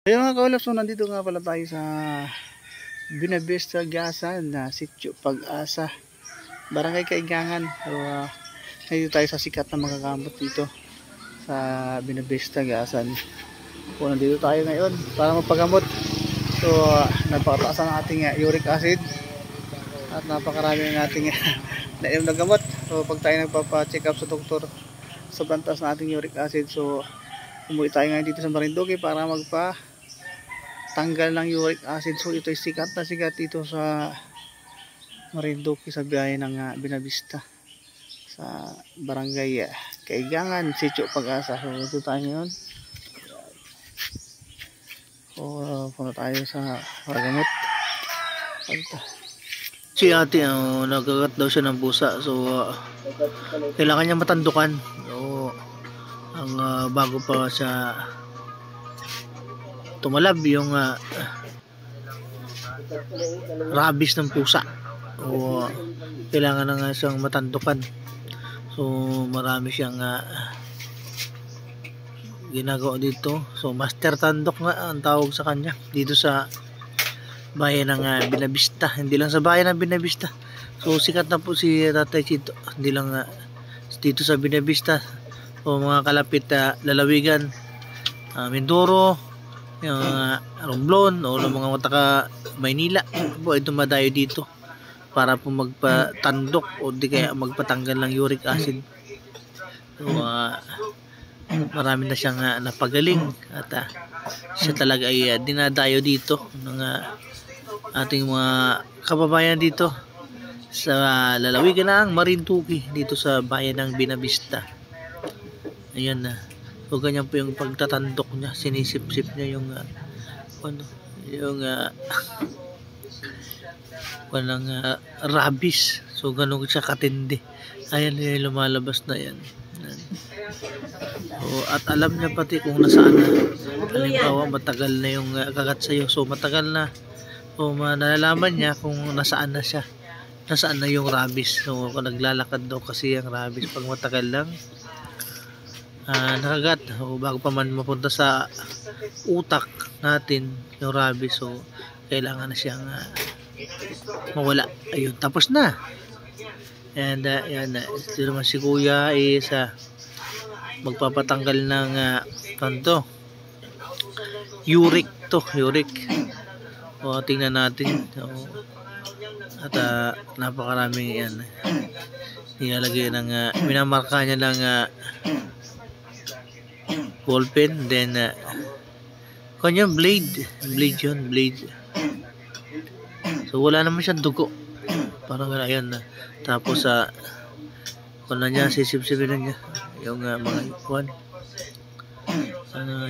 Ayun mga kaulap, so nandito nga pala tayo sa Binabesta Gasan na Sitio Pag-asa, Barangay Kaigangan. So nandito tayo sa sikat na mga gamot dito sa Binabesta Gasan. So nandito tayo ngayon para magpagamot. So napakataas ang ating uric acid at napakarami ng ating nainom na gamot. So pag tayo nagpapa-check up sa doktor, sobrang taas na ating uric acid. So umuwi tayo ngayon dito sa Marinduque para tanggal ng uric acid. So ito ay sikat na sikat dito sa Marinduque sa biyahe ng Binabista sa Barangay Kaigangan, Sitio Pag-asa. So ito tayo ngayon. So punta tayo sa pagamot. Si ate nagagat daw siya ng pusa. So kailangan niya matandukan. So ang bago pa siya tumalab yung rabies ng pusa, o kailangan na nga siyang matandukan. So marami siyang ginagawa dito. So master tandok nga ang tawag sa kanya dito sa bayan ng Binabista. Hindi lang sa bayan ng Binabista, so sikat na po si Tatay Chito. Hindi lang dito sa Binabista, o mga kalapit lalawigan, Mindoro, yung Romblon, o mga mataka Maynila po ay dumadayo dito para po magpatandok o di kaya magpatanggal ng uric acid. So marami na siyang napagaling at siya talaga ay dinadayo dito ng ating mga kababayan dito sa lalawigan ng Marinduque, dito sa bayan ng Binabista. Ayan na. So ganyan po yung pagtatandok niya, sinisip-sip niya yung walang rabies. So ganun siya katindi. Ayan yung lumalabas na yan. So, at alam niya pati kung nasaan na. Halimbawa matagal na yung kagat sa'yo, so matagal na, so nalalaman niya kung nasaan na siya, nasaan na yung rabies. So kung naglalakad daw kasi ang rabies pag matagal lang nakagat, o bago pa man mapunta sa utak natin yung rabies, so kailangan na siyang mawala. Ayun, tapos na. And yan, ito naman si kuya is magpapatanggal ng uric to, uric. O tingnan natin. So, at napakaraming yan nilalagay ng minamarka niya ng ballpen, then kanyang blade yun, blade. So wala naman siyang dugo, parang ayan na. Tapos kung na niya sisip-sipin na niya yung mga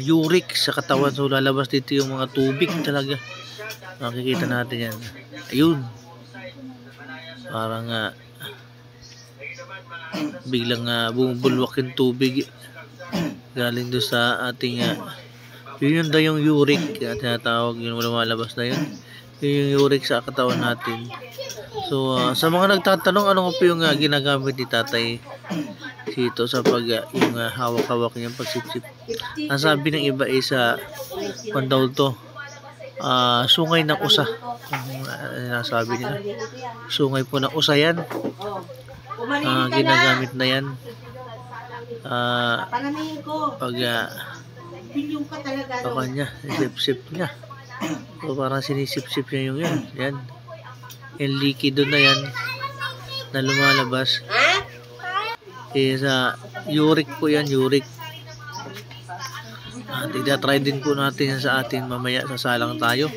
uric sa katawan. So lalabas dito yung mga tubig talaga, makikita natin yan. Ayun, parang biglang bumubulwak yung tubig galing doon sa ating yun daw yung uric tinatawag, yung lumalabas na yun, yung uric sa katawan natin. So sa mga nagtatanong ano po yung ginagamit ni Tatay Chito sa pag yung hawak-hawak niyang pagsipsip, ang sabi ng iba is daw to sungay ng usa. Sabi nila sungay po ng usa yan, ginagamit na yan pag kanya sip-sip niya. So parang sinisip-sip niya yung yan yung likido na yan na lumalabas is uric po yan, uric. Try din po natin yan sa atin mamaya, sasalang tayo.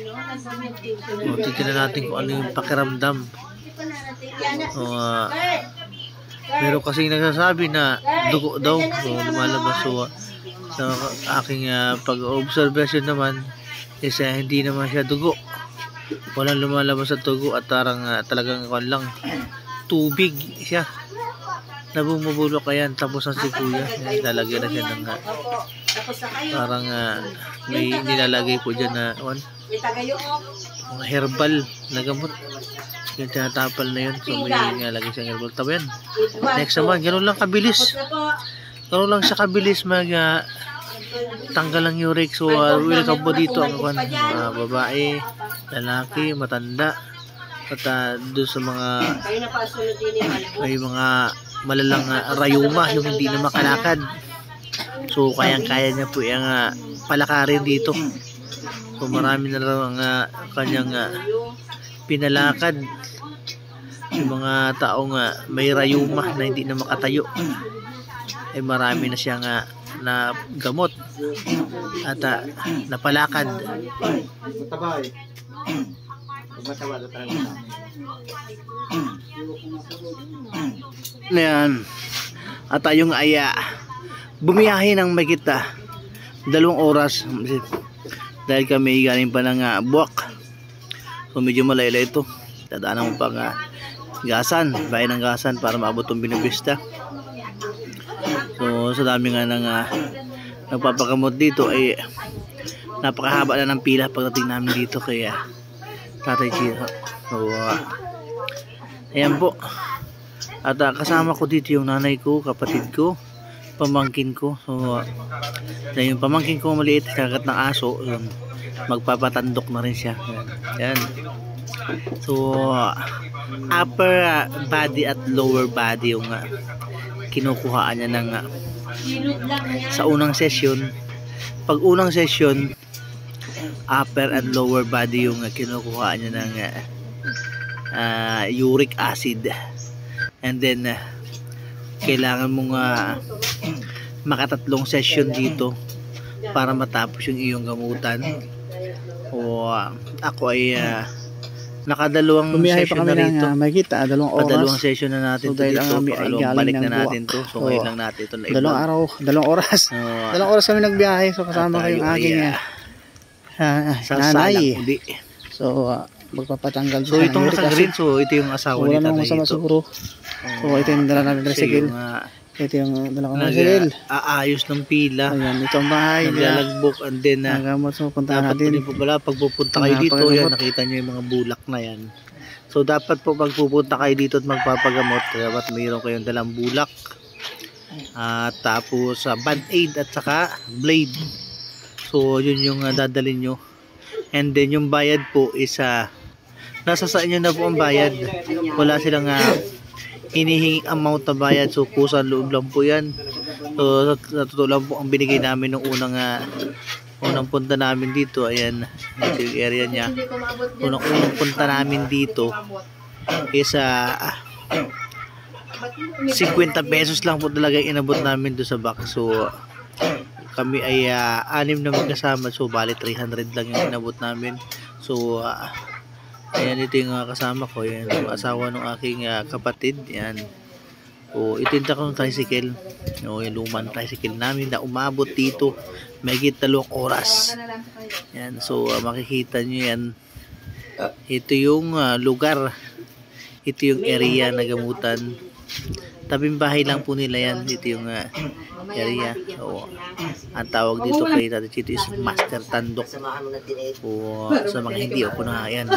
So titignan natin kung ano yung pakiramdam. So pero kasi nagsasabi na dugo daw, so lumalabas. So sa aking pag-observation naman is hindi naman siya dugo, walang lumalabas sa dugo, at talagang lang tubig siya na bumubulok. Ayan, tapos ang si kuya lalagyan na siya ng parang may nilalagay po dyan na mga herbal na gamot, yung tinatapal na yun. So may nilalagay siyang herbal. Tama yan. Next naman, gano'n lang kabilis, gano'n lang siya kabilis tanggal ang uric. So welcome po dito ang mga babae, lalaki, matanda, at doon sa mga may mga malalang rayuma, yung hindi na makalakad. So kayang-kaya niya po yung palakarin dito. So marami na lang ang kanyang pinalakad. Yung mga taong may rayuma na hindi na makatayo, ay marami na siyang na gamot at napalakad. Ayan. At tayong ay bumiyahe ng magita 2 oras dahil kami galing pa ng Buwak. So medyo malayo ito. Dadaanan mo pang Gasan, bayan ng Gasan para maabot ang Binabista. So sa dami nga ng nagpapagamot dito ay napakahaba na ng pila pagdating namin dito kaya Tatay Chito. So ayan po. At kasama ko dito yung nanay ko, kapatid ko, pamangkin ko. So yung pamangkin ko maliit, kagat ng aso, yun, magpapatandok na rin siya. Yan. So upper body at lower body yung kinukuhaan niya ng sa unang session. Pag unang session, upper and lower body yung kinukuhaan niya ng uric acid. And then kailangan mong makatatlong session dito para matapos yung iyong gamutan. O ako ay nakadalawang session na rito. Makita, 2 oras. Padalawang session na natin so, dahil dito. Balik na natin Buwak. to. So ngayon lang natin ito na 2 araw, 2 oras. 2 oras kami nagbiyahe. So kasama ko yung aking nanay. So magpapatanggal. So itong naka-green, so ito yung asawa ni Tatay Chito. So ito yung dala namin tricycle. Ito yung dala ko ng tricycle. Aayos ng pila. Ayan, ito ang bahay. Naglalagbok and then nagamot. So punta dapat natin. din po pala pag pupunta kayo dito, yan, nakita nyo yung mga bulak na yan. So dapat po pag pupunta kayo dito at magpapagamot, dapat mayroon kayong dalang bulak. Tapos band-aid at saka blade. So yun yung dadalhin nyo. And then yung bayad po is nasa sa inyo na po ang bayad. Wala silang hinihinging amount na bayad. So kusang loob lang po yan. So sa totoo lang po ang binigay namin nung unang punta namin dito. Ayan, ito yung area niya. Unang punta namin dito is 50 pesos lang po talaga inabot namin doon sa back. So kami ay 6 na magkasama. So bali 300 lang yung inabot namin. So ayan, ito yung kasama ko. Yan yung asawa ng aking kapatid. Yan. O ito yung takong tricycle. O yung lumang tricycle namin na umabot dito mahigit 2 oras. Yan. So makikita nyo yan. Ito yung lugar. Ito yung area na gamutan. Tabing bahay lang po nila yan. Ito yung area. So, ang tawag dito kay Tatay Chito is Master Tandok. O sa mga hindi ako na yan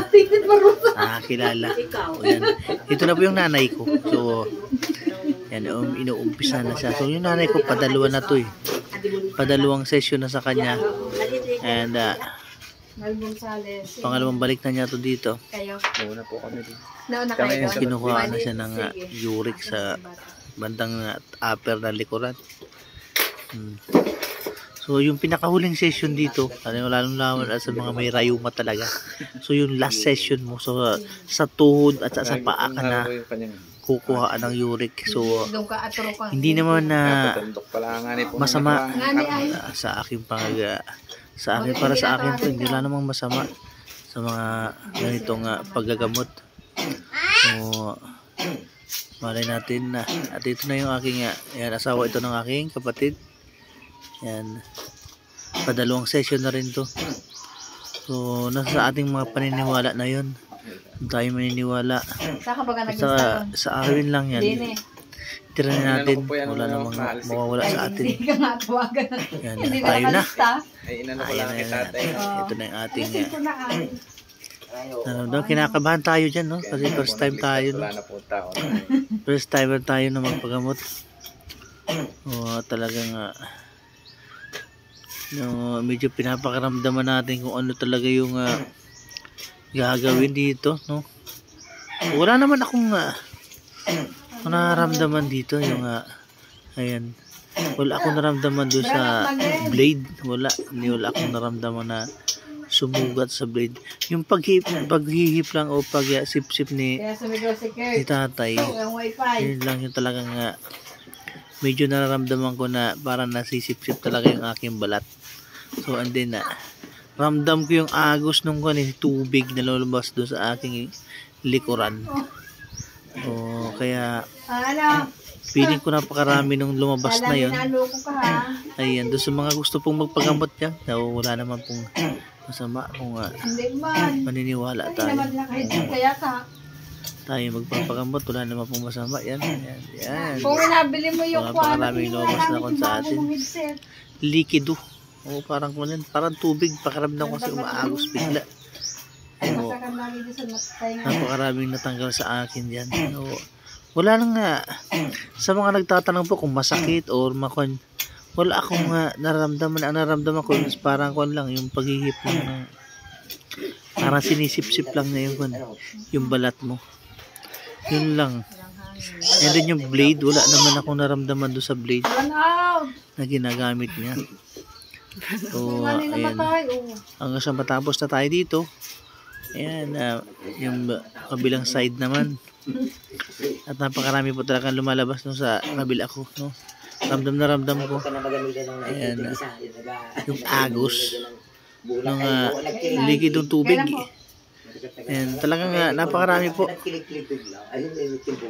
kilala. O, yan. Ito na po yung nanay ko. So yan, inuumpisa na siya. So yung nanay ko padalawa na to padalawang session na sa kanya. And pangalawang balik na niya to dito. Muna po kami dito. Kinukuha na siya ng uric sa bandang upper na likuran. So yung pinakahuling session dito, lalong sa mga may rayuma talaga. So yung last session mo, so sa tuhod at sa paa ka na kukuhaan ng uric. So hindi naman masama sa aking para sa akin to, hindi lang namang masama sa mga ganitong paggagamot. So malay natin na at ito na yung aking yan, asawa ito ng aking kapatid. Yan, padalawang session na rin to. So nasa ating mga paniniwala na yun. Tayo maniniwala sa akin lang yan. Tira na natin, wala namang mawawala sa atin. Yan, tayo na. Ayan na. Ito na yung ating kinakabahan tayo dyan, no? Kasi first time tayo, no? First time tayo na magpagamot. Talagang No, medyo pinapakaramdaman natin kung ano talaga yung gagawin dito, no. Wala naman akong nararamdaman dito yung ayan. Wala akong naramdaman doon sa blade. Wala akong naramdaman na sumugat sa blade. Yung paghihip lang o pag-sip-sip ni tatay. Yun lang yung talagang medyo nararamdaman ko na parang nasisip-sip talaga yung aking balat. So and then ramdam ko yung agos nung tubig na lumabas doon sa aking likuran. Kaya feeling ko napakarami nung lumabas na yun. Ayan, doon sa mga gusto pong magpagamot yan, wala naman pong masama kung maniniwala tayo. Tayo magpapagamot, wala naman pong masama. Yan. Kung nabili mo yung napakaraming lumabas na kon sa atin. Likido. Parang tubig, pakiramdam ko kasi umaagos bigla. Napakaraming natanggal sa akin yan. Wala nang sa mga nagtatanong po kung masakit or wala akong nararamdaman. Ang nararamdaman ko is parang lang yung paghihip ng parang sinisip-sip lang na yung balat mo. Yun lang. And then yung blade, wala naman akong naramdaman doon sa blade na ginagamit niya. So ayan, hanggang sa matapos na tayo dito. Ayan, yung kabilang side naman. At napakarami po talagang lumalabas sa kabila ko, no? Ramdam na ramdam ko. Ayan, yung agos ng likidong tubig. Ayan, talagang napakarami po.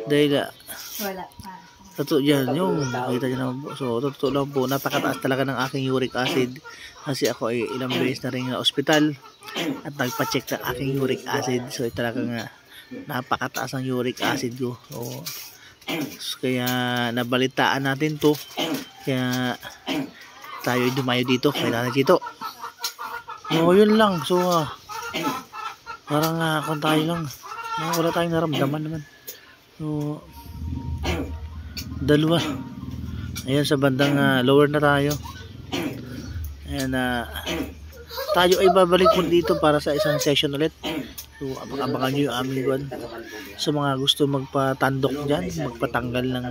Dahil totoo yan, yung makita nyo naman po. So totoo lang po, napakataas talaga ng aking uric acid. Kasi ako ay ilang beses na rin na ospital at nagpa-check ng aking uric acid. So talagang napakataas ang uric acid ko. So, kaya nabalitaan natin to. Kaya tayo dumayo dito kay Tatay Chito. Yun lang. So parang kung tayo lang, wala tayong naramdaman naman. So dalawa. Ayan, sa bandang lower na tayo. Ayan, tayo ay babalik po dito para sa isang session ulit. So abangan nyo yung aming one. Sa mga gusto magpatandok dyan, magpatanggal ng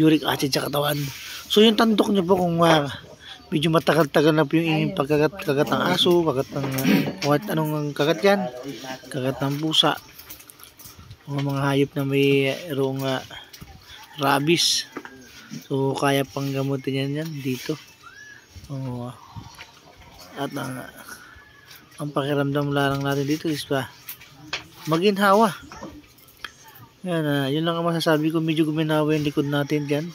uric acid sa katawan. So yung tandok nyo po kung medyo matagal-tagal na po yung inyong pagkagat ng aso, kagat ng kahit anong kagat yan, kagat ng pusa, mga hayop na may rabies. So kaya pang gamutin yan dito. At ang pakiramdam lang natin dito is maginhawa. Yan, yun lang ang masasabi ko. Medyo guminawa yung likod natin dyan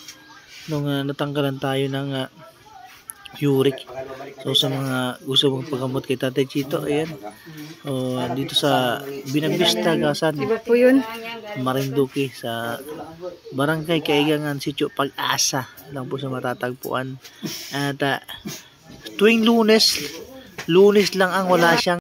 nung natanggalan tayo ng uric. So sa mga gusto mong paggamot kay Tatay Chito, ayan, dito sa Binabista, Gasan, po yun, Marinduque, sa Barangay Kaigangan, Sitio Pag-asa lang po sa matatagpuan. At tuwing Lunes lang ang wala siyang